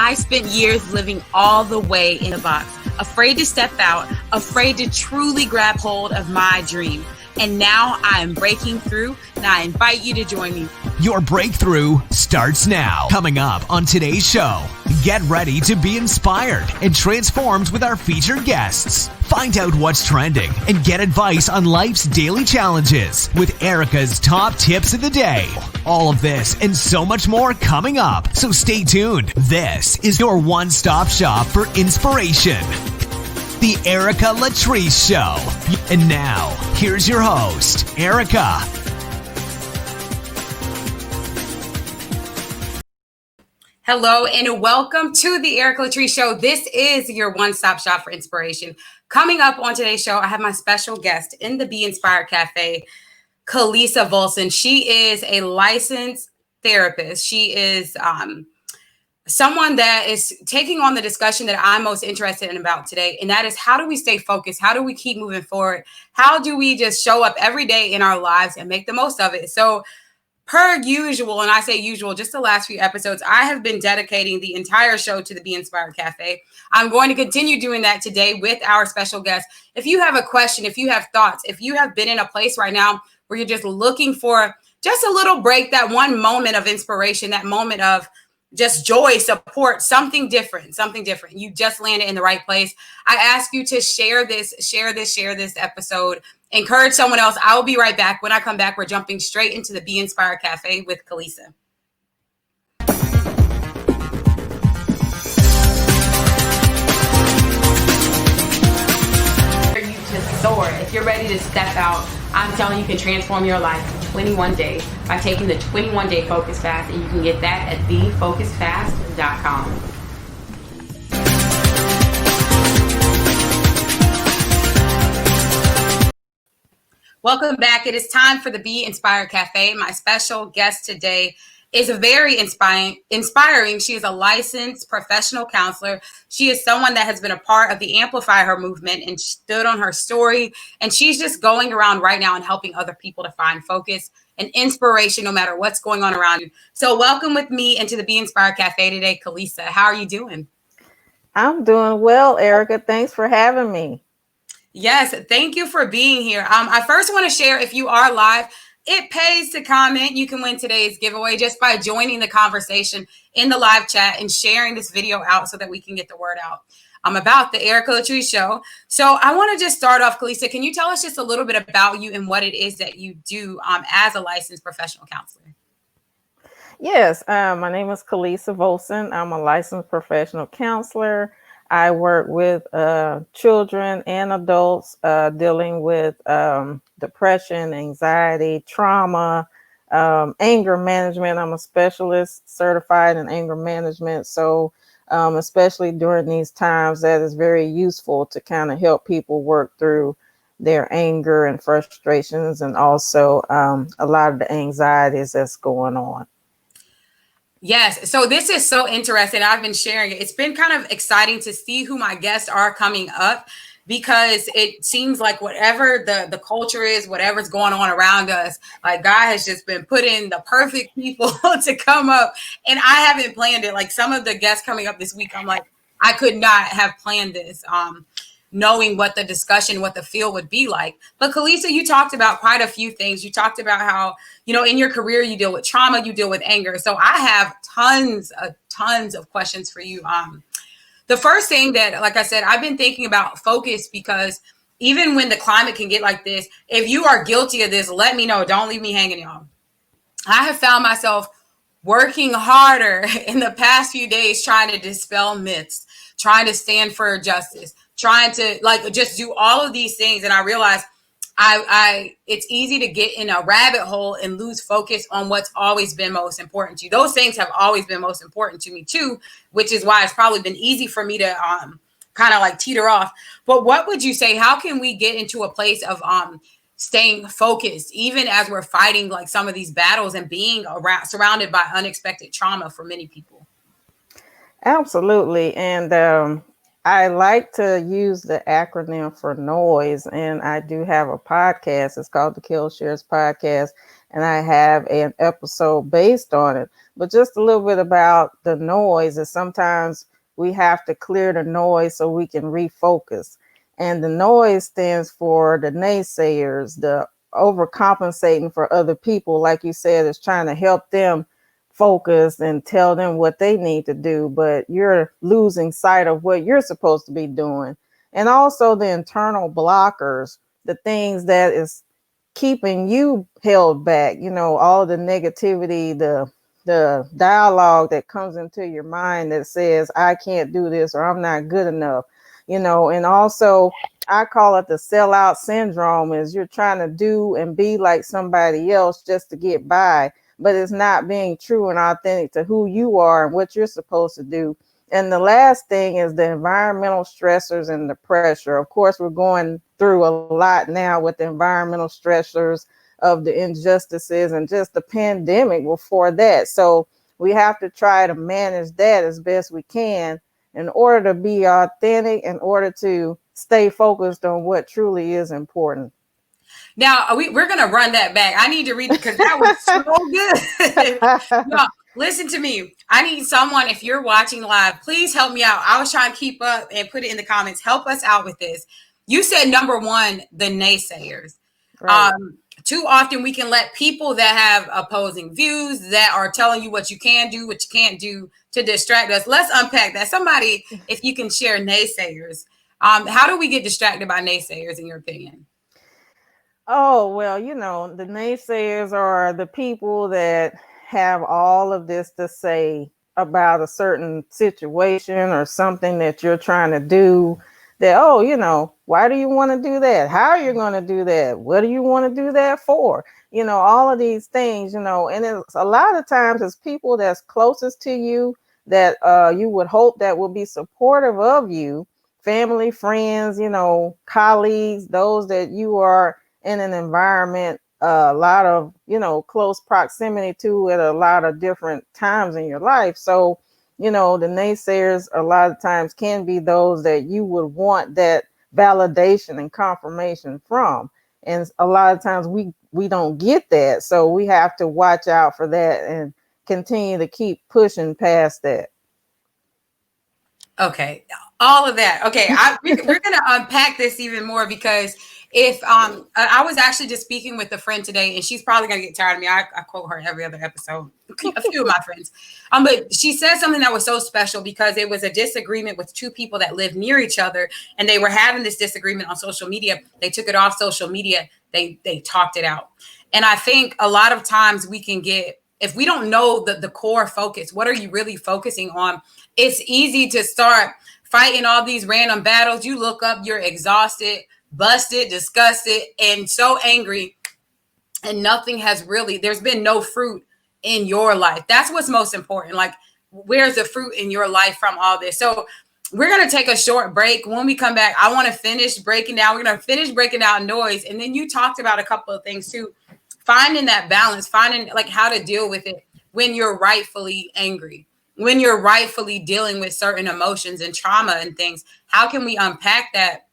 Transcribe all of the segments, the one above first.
I spent years living all the way in the box, afraid to step out, afraid to truly grab hold of my dream. And now I am breaking through, and I invite you to join me. Your breakthrough starts now. Coming up on today's show, get ready to be inspired and transformed with our featured guests. Find out what's trending and get advice on life's daily challenges with Erica's top tips of the day. All of this and so much more coming up. So stay tuned. This is your one-stop shop for inspiration. The Erica Latrice Show. And now, here's your host, Erica. Hello and welcome to the Erica Latrice Show. This is your one-stop shop for inspiration. Coming up on today's show, I have my special guest in the Be Inspired Cafe, Kalisa Volson. She is a licensed therapist. She is someone that is taking on the discussion that I'm most interested in about today, and that is how do we stay focused? How do we keep moving forward? How do we just show up every day in our lives and make the most of it? So per usual, and I say usual, just the last few episodes, I have been dedicating the entire show to the Be Inspired Cafe. I'm going to continue doing that today with our special guest. If you have a question, if you have thoughts, if you have been in a place right now where you're just looking for just a little break, that one moment of inspiration, that moment of just joy, support, something different. You just landed in the right place. I ask you to share this episode. Encourage someone else. I will be right back. When I come back, we're jumping straight into the Be Inspired Cafe with Kalisa. For you to soar, if you're ready to step out, I'm telling you, you can transform your life in 21 days by taking the 21-day Focus Fast, and you can get that at thefocusfast.com. Welcome back. It is time for the Be Inspired Cafe. My special guest today is very inspiring. She is a licensed professional counselor. She is someone that has been a part of the Amplify Her movement and stood on her story. And she's just going around right now and helping other people to find focus and inspiration no matter what's going on around you. So welcome with me into the Be Inspired Cafe today, Kalisa. How are you doing? I'm doing well, Erica. Thanks for having me. Yes, thank you for being here. I first want to share, if you are live, it pays to comment. You can win today's giveaway just by joining the conversation in the live chat and sharing this video out so that we can get the word out about the Erica Latrice Show. So I want to just start off, Kalisa. Can you tell us just a little bit about you and what it is that you do as a licensed professional counselor? Yes, my name is Kalisa Volson. I'm a licensed professional counselor. I work with children and adults dealing with depression, anxiety, trauma, anger management. I'm a specialist certified in anger management. So especially during these times, that is very useful to kind of help people work through their anger and frustrations, and also a lot of the anxieties that's going on. Yes. So this is so interesting. I've been sharing it. It's been kind of exciting to see who my guests are coming up, because it seems like whatever the culture is, whatever's going on around us, like God has just been putting the perfect people to come up. And I haven't planned it. Like some of the guests coming up this week, I'm like, I could not have planned this. Knowing what the discussion, what the field would be like. But Kalisa, you talked about quite a few things. You talked about how, in your career, you deal with trauma, you deal with anger. So I have tons of questions for you. The first thing that, like I said, I've been thinking about focus, because even when the climate can get like this, if you are guilty of this, let me know. Don't leave me hanging, y'all. I have found myself working harder in the past few days trying to dispel myths, trying to stand for justice, trying to just do all of these things. And I realized it's easy to get in a rabbit hole and lose focus on what's always been most important to you. Those things have always been most important to me too, which is why it's probably been easy for me to kind of like teeter off. But what would you say, how can we get into a place of staying focused, even as we're fighting like some of these battles and being surrounded by unexpected trauma for many people? Absolutely. And I like to use the acronym for NOISE, and I do have a podcast. It's called the Kill Shares Podcast. and I have an episode based on it. But just a little bit about the noise is sometimes we have to clear the noise so we can refocus. And the noise stands for the naysayers, the overcompensating for other people, like you said, is trying to help them focus and tell them what they need to do, but you're losing sight of what you're supposed to be doing. And also the internal blockers, the things that is keeping you held back, all the negativity, the dialogue that comes into your mind that says, I can't do this or I'm not good enough, and also I call it the sellout syndrome, is you're trying to do and be like somebody else just to get by, but it's not being true and authentic to who you are and what you're supposed to do. And the last thing is the environmental stressors and the pressure. Of course, we're going through a lot now with the environmental stressors of the injustices and just the pandemic before that. So we have to try to manage that as best we can in order to be authentic, in order to stay focused on what truly is important. Now, we're going to run that back. I need to read it because that was so good. No, listen to me. I need someone, if you're watching live, please help me out. I was trying to keep up and put it in the comments. Help us out with this. You said number one, the naysayers. Right. Too often we can let people that have opposing views, that are telling you what you can do, what you can't do, to distract us. Let's unpack that. Somebody, if you can share naysayers. How do we get distracted by naysayers, in your opinion? Oh, well, the naysayers are the people that have all of this to say about a certain situation or something that you're trying to do. That, oh, why do you want to do that? How are you going to do that? What do you want to do that for? All of these things, and it's a lot of times it's people that's closest to you that you would hope that will be supportive of you, family, friends, colleagues, those that you are in an environment, a lot of, close proximity to at a lot of different times in your life. So, the naysayers a lot of times can be those that you would want that validation and confirmation from. And a lot of times we don't get that. So we have to watch out for that and continue to keep pushing past that. Okay, all of that. Okay, we're going to unpack this even more, because if I was actually just speaking with a friend today, and she's probably going to get tired of me. I quote her every other episode, a few of my friends. But she said something that was so special, because it was a disagreement with two people that live near each other, and they were having this disagreement on social media. They took it off social media. They talked it out. And I think a lot of times we can get, if we don't know the core focus, what are you really focusing on? It's easy to start fighting all these random battles. You look up, you're exhausted, busted, disgusted, and so angry. And nothing has really, there's been no fruit in your life. That's what's most important. Like, where's the fruit in your life from all this? So we're going to take a short break. When we come back, I want to finish breaking down. We're going to finish breaking down noise. And then you talked about a couple of things too. Finding that balance, finding like how to deal with it when you're rightfully angry, when you're rightfully dealing with certain emotions and trauma and things. How can we unpack that?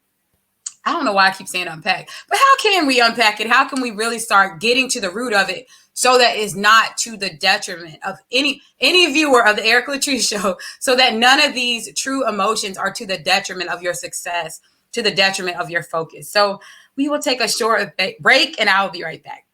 I don't know why I keep saying unpack, but how can we unpack it? How can we really start getting to the root of it so that it's not to the detriment of any viewer of the Erica Latrice Show, so that none of these true emotions are to the detriment of your success, to the detriment of your focus. So we will take a short break, and I'll be right back.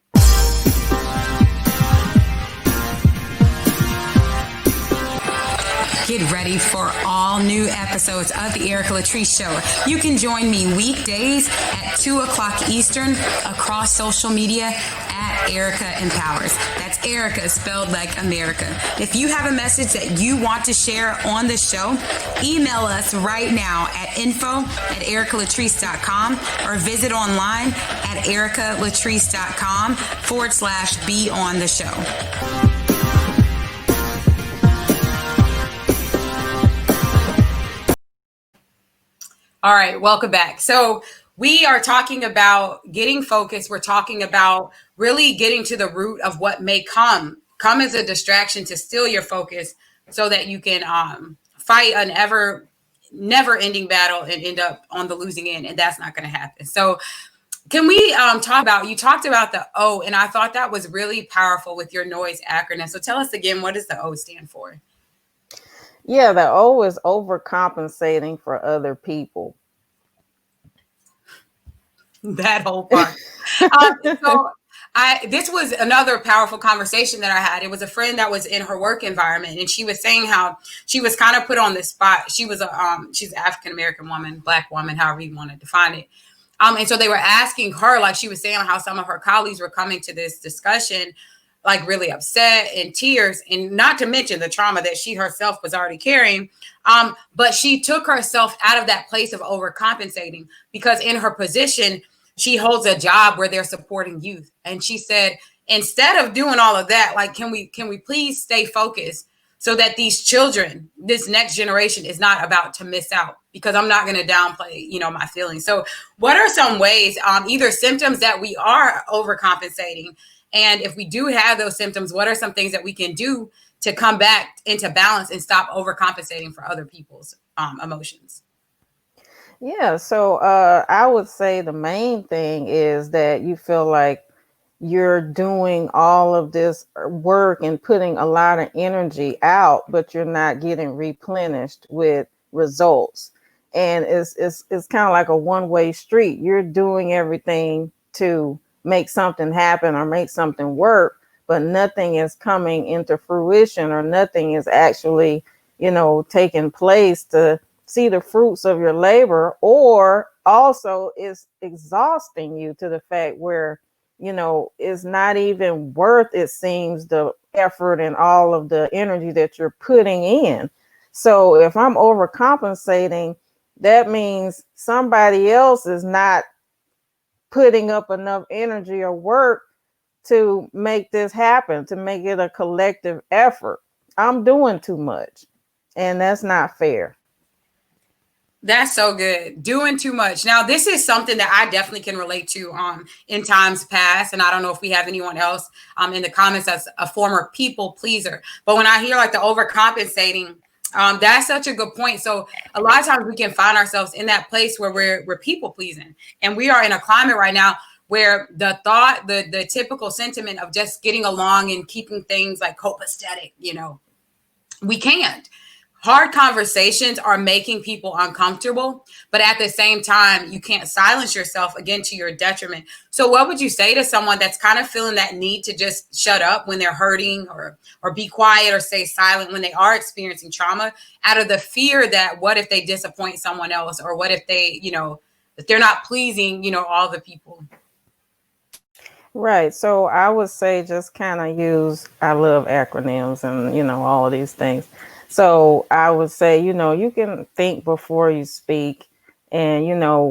Get ready for all new episodes of the Erica Latrice Show. You can join me weekdays at 2 o'clock Eastern across social media at Erica Empowers. That's Erica spelled like America. If you have a message that you want to share on the show, email us right now at info@ericalatrice.com or visit online at ericalatrice.com/be on the show. All right, welcome back. So we are talking about getting focused. We're talking about really getting to the root of what may come as a distraction to steal your focus, so that you can fight an never-ending battle and end up on the losing end, and that's not going to happen. So Can we talk about, you talked about the O, and I thought that was really powerful with your noise acronym. So tell us again, what does the O stand for? Yeah, the O is overcompensating for other people. That whole part. So this was another powerful conversation that I had. It was a friend that was in her work environment, and she was saying how she was kind of put on the spot. She was she's an African American woman, Black woman, however you want to define it. And so they were asking her, like she was saying, how some of her colleagues were coming to this discussion, like really upset and tears, and not to mention the trauma that she herself was already carrying. But she took herself out of that place of overcompensating, because in her position, she holds a job where they're supporting youth. And she said, instead of doing all of that, like, can we please stay focused so that these children, this next generation, is not about to miss out, because I'm not going to downplay, my feelings. So what are some ways, either symptoms that we are overcompensating, and if we do have those symptoms, what are some things that we can do to come back into balance and stop overcompensating for other people's emotions? Yeah, so I would say the main thing is that you feel like you're doing all of this work and putting a lot of energy out, but you're not getting replenished with results. And it's kind of like a one-way street. You're doing everything to make something happen or make something work, but nothing is coming into fruition, or nothing is actually, taking place to see the fruits of your labor. Or also it's exhausting you to the fact where it's not even worth, it seems, the effort and all of the energy that you're putting in. So if I'm overcompensating, that means somebody else is not putting up enough energy or work to make this happen, to make it a collective effort. I'm doing too much, and that's not fair. That's so good. Doing too much. Now, this is something that I definitely can relate to in times past. And I don't know if we have anyone else in the comments that's a former people pleaser. But when I hear like the overcompensating, that's such a good point. So a lot of times we can find ourselves in that place where we're people pleasing. And we are in a climate right now where the typical sentiment of just getting along and keeping things like copacetic, we can't. Hard conversations are making people uncomfortable, but at the same time, you can't silence yourself, again, to your detriment. So what would you say to someone that's kind of feeling that need to just shut up when they're hurting, or be quiet or stay silent when they are experiencing trauma, out of the fear that what if they disappoint someone else, or what if they, if they're not pleasing, all the people? Right. So I would say just kind of use, I love acronyms and, all of these things. So I would say, you can think before you speak, and,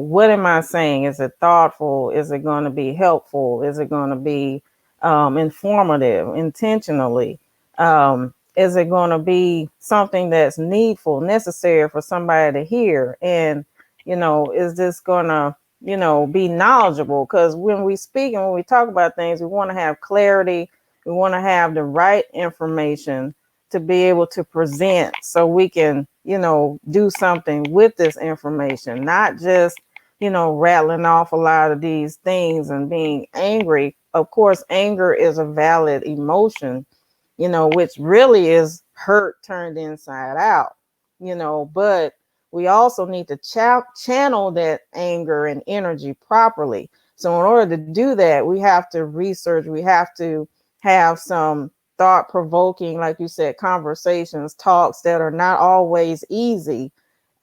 what am I saying? Is it thoughtful? Is it going to be helpful? Is it going to be informative, intentionally? Is it going to be something that's needful, necessary for somebody to hear? And, is this going to, be knowledgeable? Because when we speak and when we talk about things, we want to have clarity. We want to have the right information to be able to present, so we can, do something with this information, not just, rattling off a lot of these things and being angry. Of course, anger is a valid emotion, which really is hurt turned inside out, but we also need to channel that anger and energy properly. So in order to do that, we have to research, we have to have some thought-provoking, like you said, conversations, talks that are not always easy,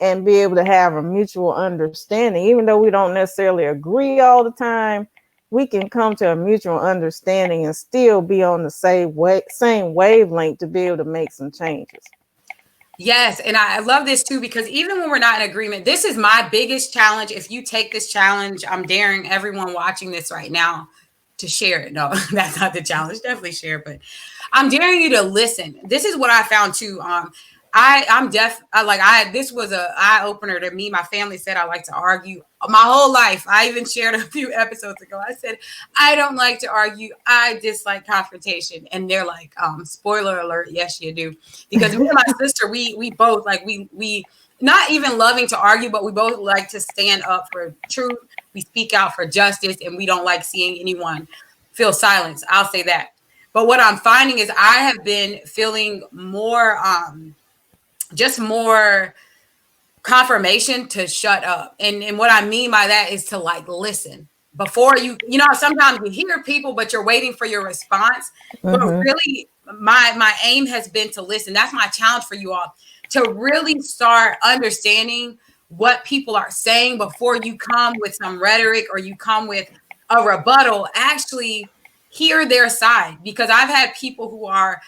and be able to have a mutual understanding. Even though we don't necessarily agree all the time, we can come to a mutual understanding and still be on the same wavelength to be able to make some changes. Yes. And I love this too, because even when we're not in agreement, this is my biggest challenge. If you take this challenge, I'm daring everyone watching this right now to share it. No, that's not the challenge. Definitely share, but I'm daring you to listen. This is what I found too. I'm deaf. This was a eye opener to me. My family said I like to argue my whole life. I even shared a few episodes ago. I said, I don't like to argue. I dislike confrontation. And they're like, spoiler alert. Yes, you do. Because me and my sister, we both like, we not even loving to argue, but we both like to stand up for truth, we speak out for justice, and we don't like seeing anyone feel silence. I'll say that. But what I'm finding is I have been feeling more, just more confirmation to shut up. And what I mean by that is to like listen before you know, sometimes you hear people, but you're waiting for your response. But really, my aim has been to listen. That's my challenge for you all, to really start understanding what people are saying before you come with some rhetoric or you come with a rebuttal. Actually hear their side, because I've had people who are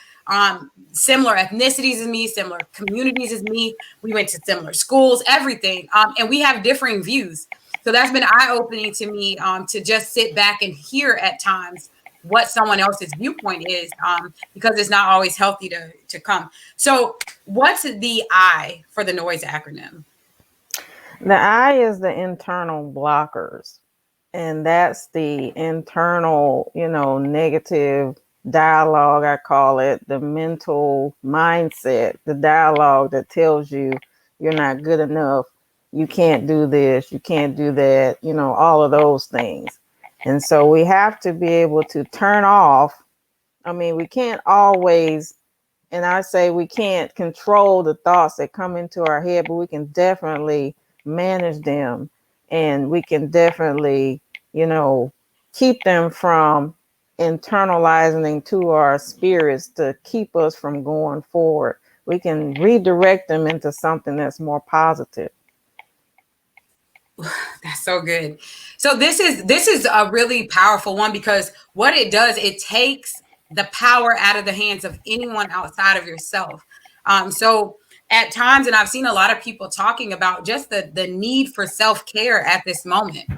similar ethnicities as me, similar communities as me. We went to similar schools, everything. And we have differing views. So that's been eye-opening to me, to just sit back and hear at times what someone else's viewpoint is, because it's not always healthy to come. So what's the I for the NOISE acronym? The I is the internal blockers. And that's the internal, you know, negative dialogue, I call it, the mental mindset, the dialogue that tells you you're not good enough, you can't do this, you can't do that, you know, all of those things. And so we have to be able to turn off. I mean, we can't always, and I say we can't control the thoughts that come into our head, but we can definitely manage them, and we can definitely, you know, keep them from internalizing to our spirits to keep us from going forward. We can redirect them into something that's more positive. That's so good. So this is a really powerful one, because what it does, it takes the power out of the hands of anyone outside of yourself. So at times, and I've seen a lot of people talking about just the need for self-care at this moment,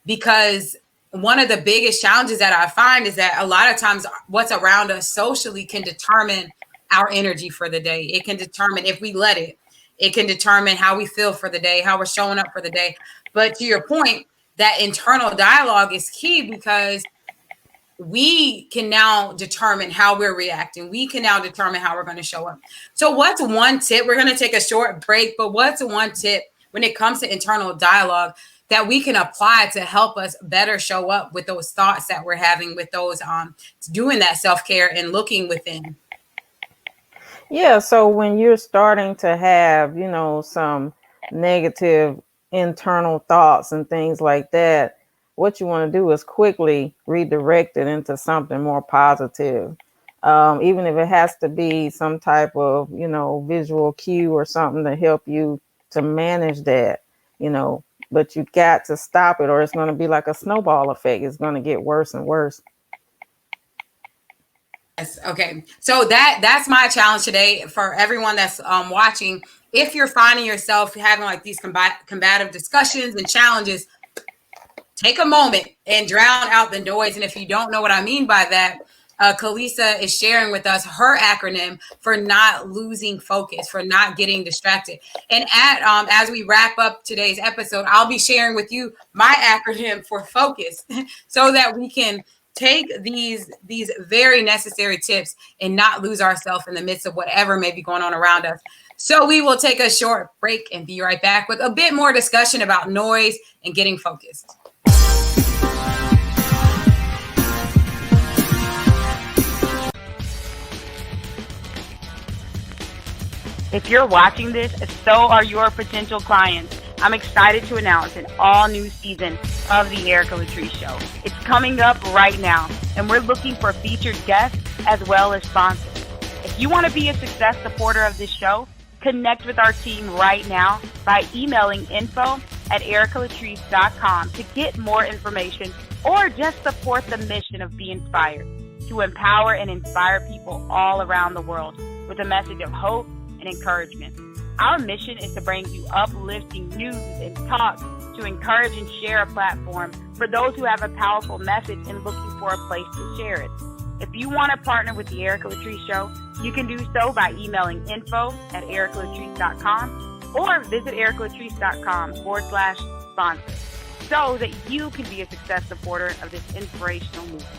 because one of the biggest challenges that I find is that a lot of times what's around us socially can determine our energy for the day. It can determine, if we let it, it can determine how we feel for the day, how we're showing up for the day. But to your point, that internal dialogue is key, because we can now determine how we're reacting. We can now determine how we're going to show up. So what's one tip? We're going to take a short break, but what's one tip when it comes to internal dialogue that we can apply to help us better show up with those thoughts that we're having, with those doing that self-care and looking within? Yeah, so when you're starting to have, you know, some negative internal thoughts and things like that, what you want to do is quickly redirect it into something more positive. Even if it has to be some type of, you know, visual cue or something to help you to manage that, you know, but you got to stop it, or it's going to be like a snowball effect. It's going to get worse and worse. Yes. Okay. So that's my challenge today for everyone that's watching. If you're finding yourself having like these combative discussions and challenges, take a moment and drown out the noise. And if you don't know what I mean by that, Kalisa is sharing with us her acronym for not losing focus, for not getting distracted. And as we wrap up today's episode, I'll be sharing with you my acronym for focus so that we can take these very necessary tips and not lose ourselves in the midst of whatever may be going on around us. So we will take a short break and be right back with a bit more discussion about noise and getting focused. If you're watching this, so are your potential clients. I'm excited to announce an all-new season of the Erica Latrice Show. It's coming up right now, and we're looking for featured guests as well as sponsors. If you want to be a success supporter of this show, connect with our team right now by emailing info@ericalatrice.com to get more information, or just support the mission of Be Inspired, to empower and inspire people all around the world with a message of hope and encouragement. Our mission is to bring you uplifting news and talk to encourage and share a platform for those who have a powerful message and looking for a place to share it. If you want to partner with the Erica Latrice Show, you can do so by emailing info@ericalatrice.com or visit ericalatrice.com/sponsor so that you can be a success supporter of this inspirational movement.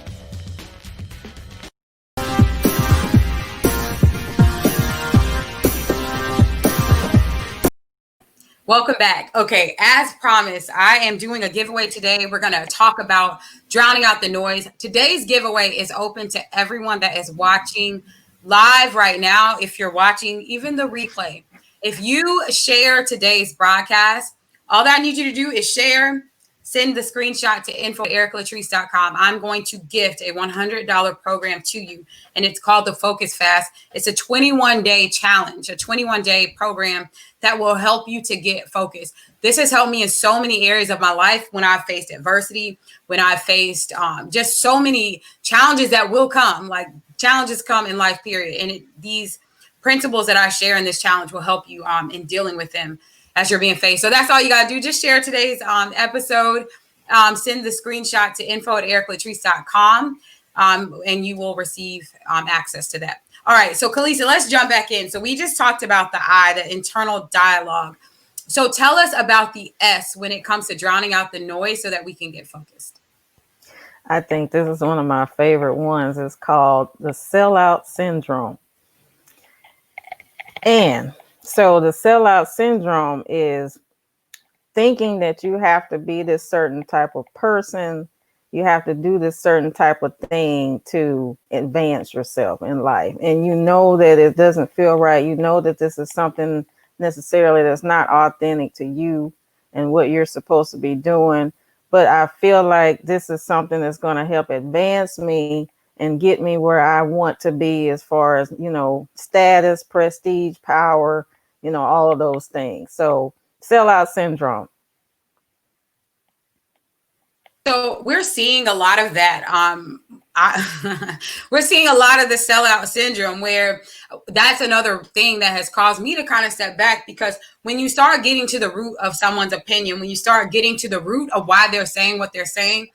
Welcome back. Okay, as promised, I am doing a giveaway today. We're going to talk about drowning out the noise. Today's giveaway is open to everyone that is watching live right now. If you're watching even the replay, if you share today's broadcast, all that I need you to do is share, send the screenshot to info@ericalatrice.com. I'm going to gift a $100 program to you, and it's called the Focus Fast. It's a 21-day challenge, a 21-day program that will help you to get focused. This has helped me in so many areas of my life when I've faced adversity, when I've faced just so many challenges that will come, like challenges come in life, period. And these principles that I share in this challenge will help you in dealing with them as you're being faced. So that's all you got to do. Just share today's episode. Send the screenshot to info@ericalatrice.com, and you will receive access to that. All right. So, Kalisa, let's jump back in. So we just talked about the I, the internal dialogue. So tell us about the S when it comes to drowning out the noise so that we can get focused. I think this is one of my favorite ones. It's called the sellout syndrome. And so the sellout syndrome is thinking that you have to be this certain type of person. You have to do this certain type of thing to advance yourself in life. And you know that it doesn't feel right. You know that this is something necessarily that's not authentic to you and what you're supposed to be doing. But I feel like this is something that's going to help advance me and get me where I want to be as far as, status, prestige, power, all of those things. So sellout syndrome. So we're seeing a lot of that. We're seeing a lot of the sellout syndrome, where that's another thing that has caused me to kind of step back, because when you start getting to the root of someone's opinion, when you start getting to the root of why they're saying what they're saying,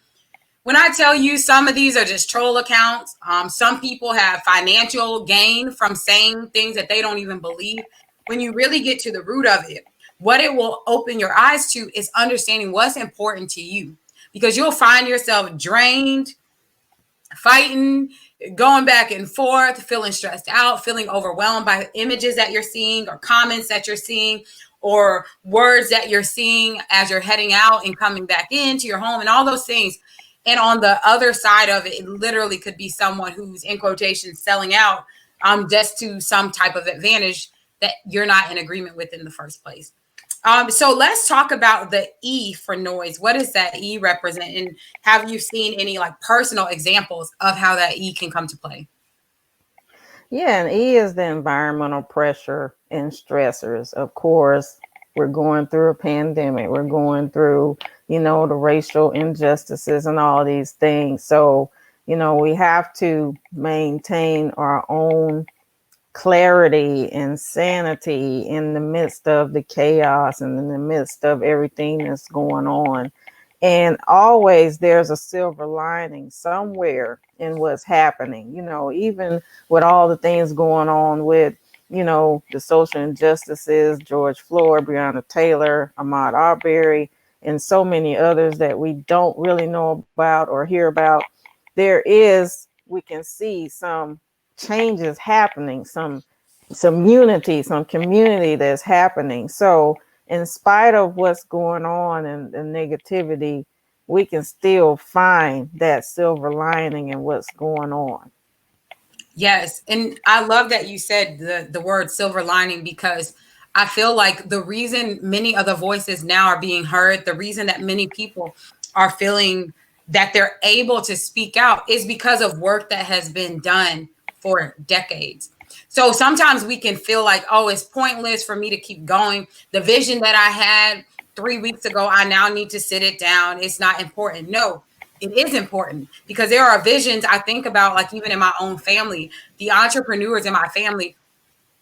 when I tell you some of these are just troll accounts, some people have financial gain from saying things that they don't even believe. When you really get to the root of it, what it will open your eyes to is understanding what's important to you. Because you'll find yourself drained, fighting, going back and forth, feeling stressed out, feeling overwhelmed by images that you're seeing or comments that you're seeing or words that you're seeing as you're heading out and coming back into your home and all those things. And on the other side of it, it literally could be someone who's, in quotations, selling out just to some type of advantage that you're not in agreement with in the first place. So let's talk about the E for noise. What does that E represent? And have you seen any personal examples of how that E can come to play? Yeah, and E is the environmental pressure and stressors. Of course, we're going through a pandemic. We're going through, the racial injustices and all these things. So, we have to maintain our own clarity and sanity in the midst of the chaos and in the midst of everything that's going on. And always there's a silver lining somewhere in what's happening, even with all the things going on with, the social injustices, George Floyd, Breonna Taylor, Ahmaud Arbery, and so many others that we don't really know about or hear about. We can see some changes happening, some unity, some community that's happening. So in spite of what's going on and the negativity, we can still find that silver lining in what's going on. Yes. And I love that you said the word silver lining, because I feel like the reason many of the voices now are being heard, the reason that many people are feeling that they're able to speak out is because of work that has been done for decades. So sometimes we can feel like, oh, it's pointless for me to keep going. The vision that I had 3 weeks ago, I now need to sit it down. It's not important. No, it is important, because there are visions I think about, even in my own family, the entrepreneurs in my family,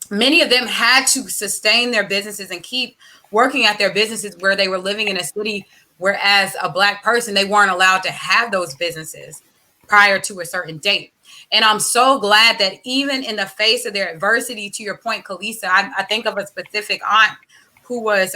many of them had to sustain their businesses and keep working at their businesses where they were living in a city where, as a Black person, they weren't allowed to have those businesses prior to a certain date. And I'm so glad that even in the face of their adversity, to your point, Kalisa, I think of a specific aunt who was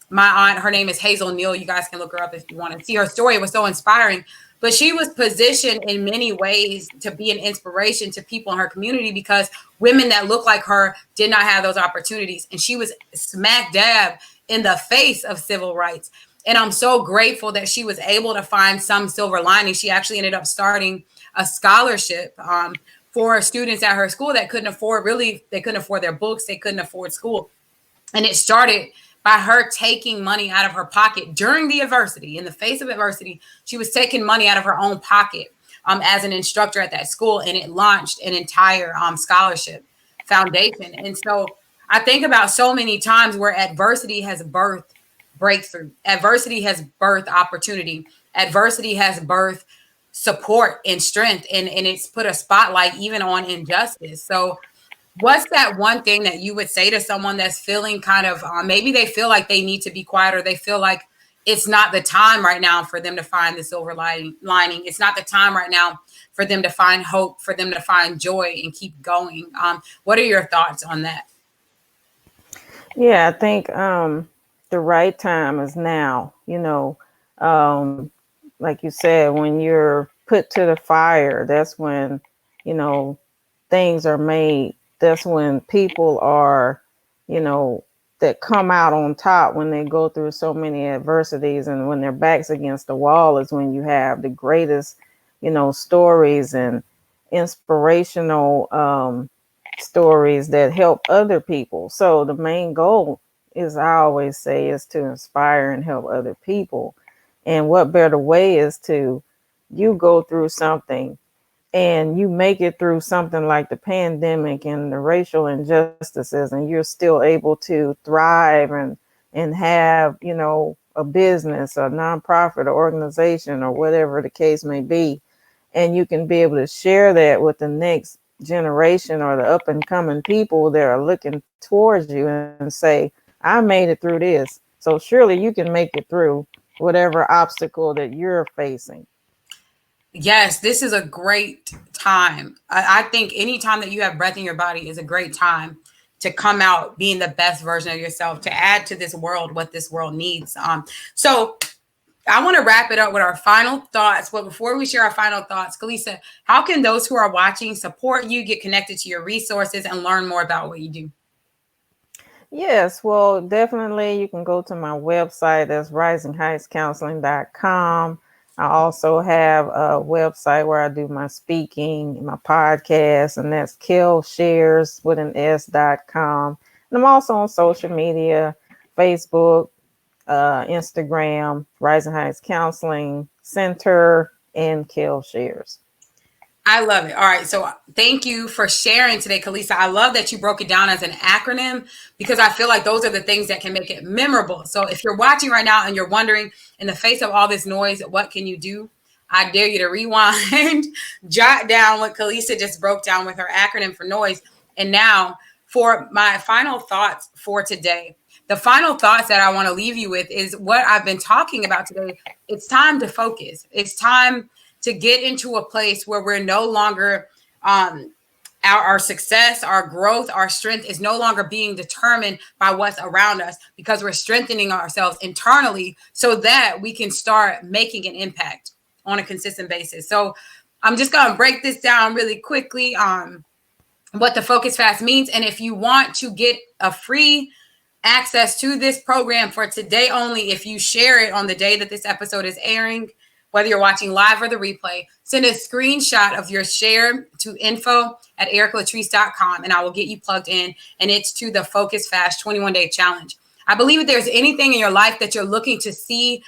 my aunt. Her name is Hazel Neal. You guys can look her up if you want to see her story. It was so inspiring. But she was positioned in many ways to be an inspiration to people in her community, because women that look like her did not have those opportunities. And she was smack dab in the face of civil rights. And I'm so grateful that she was able to find some silver lining. She actually ended up starting a scholarship for students at her school that couldn't afford their books, they couldn't afford school. And it started by her taking money out of her pocket during the adversity. In the face of adversity, she was taking money out of her own pocket as an instructor at that school, and it launched an entire scholarship foundation. And so I think about so many times where adversity has birthed breakthrough, adversity has birthed opportunity, adversity has birthed support and strength, and it's put a spotlight even on injustice. So what's that one thing that you would say to someone that's feeling kind of maybe they feel like they need to be quiet, or they feel like it's not the time right now for them to find the silver lining? It's not the time right now for them to find hope, for them to find joy and keep going. What are your thoughts on that? Yeah, I think the right time is now. Like you said, when you're put to the fire, that's when, things are made. That's when people are, that come out on top when they go through so many adversities, and when their backs against the wall is when you have the greatest, stories and inspirational stories that help other people. So the main goal is, I always say, is to inspire and help other people. And what better way is to you go through something and you make it through something like the pandemic and the racial injustices, and you're still able to thrive and have, a business, a nonprofit, or organization, or whatever the case may be. And you can be able to share that with the next generation or the up and coming people that are looking towards you and say, I made it through this. So surely you can make it through whatever obstacle that you're facing. Yes, this is a great time. I think any time that you have breath in your body is a great time to come out being the best version of yourself, to add to this world what this world needs. So I want to wrap it up with our final thoughts. But before we share our final thoughts, Kalisa, how can those who are watching support you, get connected to your resources, and learn more about what you do? Yes, well, definitely you can go to my website. That's risingheightscounseling.com. I also have a website where I do my speaking, my podcast, and that's killshares with an s.com. And I'm also on social media, Facebook, Instagram, Rising Heights Counseling Center, and Kill Shares. I love it. All right. So thank you for sharing today, Kalisa. I love that you broke it down as an acronym, because I feel like those are the things that can make it memorable. So if you're watching right now and you're wondering, in the face of all this noise, what can you do? I dare you to rewind, jot down what Kalisa just broke down with her acronym for noise. And now for my final thoughts for today. The final thoughts that I want to leave you with is what I've been talking about today. It's time to focus. It's time to get into a place where we're no longer, our success, our growth, our strength is no longer being determined by what's around us, because we're strengthening ourselves internally so that we can start making an impact on a consistent basis. So I'm just going to break this down really quickly on what the Focus Fast means. And if you want to get a free access to this program for today only, if you share it on the day that this episode is airing, whether you're watching live or the replay, send a screenshot of your share to info@ericalatrice.com, and I will get you plugged in. And it's to the Focus Fast 21-day challenge. I believe if there's anything in your life that you're looking to see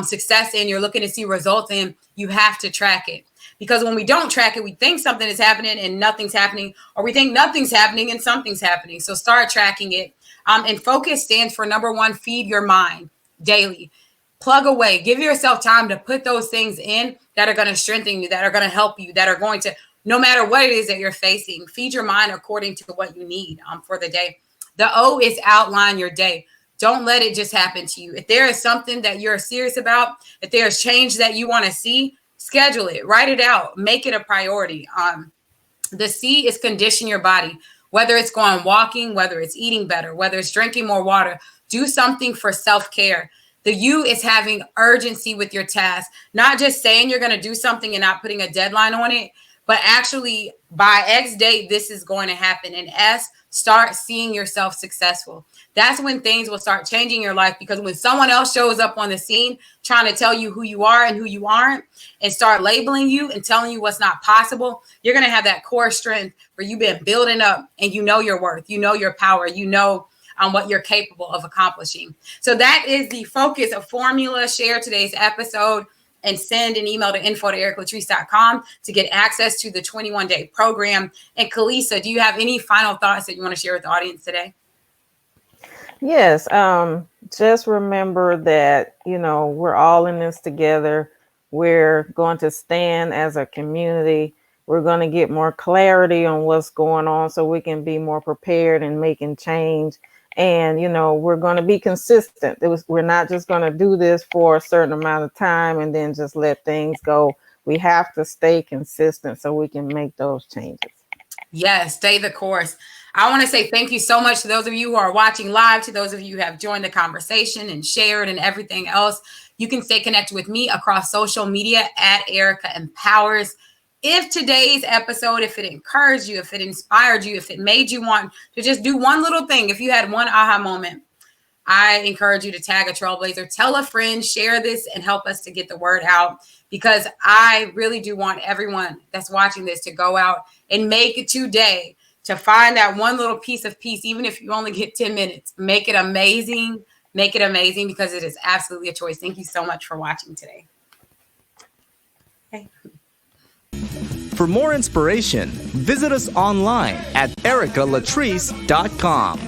success in, you're looking to see results in, you have to track it. Because when we don't track it, we think something is happening and nothing's happening, or we think nothing's happening and something's happening. So start tracking it. And focus stands for, number one, feed your mind daily. Plug away. Give yourself time to put those things in that are going to strengthen you, that are going to help you, that are going to, no matter what it is that you're facing, feed your mind according to what you need for the day. The O is outline your day. Don't let it just happen to you. If there is something that you're serious about, if there's change that you want to see, schedule it, write it out, make it a priority. The C is condition your body, whether it's going walking, whether it's eating better, whether it's drinking more water, do something for self-care. The U is having urgency with your task, not just saying you're going to do something and not putting a deadline on it, but actually by X date, this is going to happen. And S, start seeing yourself successful. That's when things will start changing your life, because when someone else shows up on the scene trying to tell you who you are and who you aren't and start labeling you and telling you what's not possible, you're going to have that core strength where you've been building up, and you know your worth, you know your power, you know what you're capable of accomplishing. So that is the focus of Formula. Share today's episode and send an email to info@ericalatrice.com to get access to the 21-day program. And Kalisa, do you have any final thoughts that you want to share with the audience today? Yes. Just remember that, we're all in this together. We're going to stand as a community. We're going to get more clarity on what's going on so we can be more prepared and making change. And, we're going to be consistent. We're not just going to do this for a certain amount of time and then just let things go. We have to stay consistent so we can make those changes. Yes, stay the course. I want to say thank you so much to those of you who are watching live, to those of you who have joined the conversation and shared and everything else. You can stay connected with me across social media at Erica Empowers. If today's episode, if it encouraged you, if it inspired you, if it made you want to just do one little thing, if you had one aha moment, I encourage you to tag a trailblazer, tell a friend, share this, and help us to get the word out, because I really do want everyone that's watching this to go out and make it today, to find that one little piece of peace, even if you only get 10 minutes. Make it amazing. Make it amazing, because it is absolutely a choice. Thank you so much for watching today. Okay. For more inspiration, visit us online at ericalatrice.com.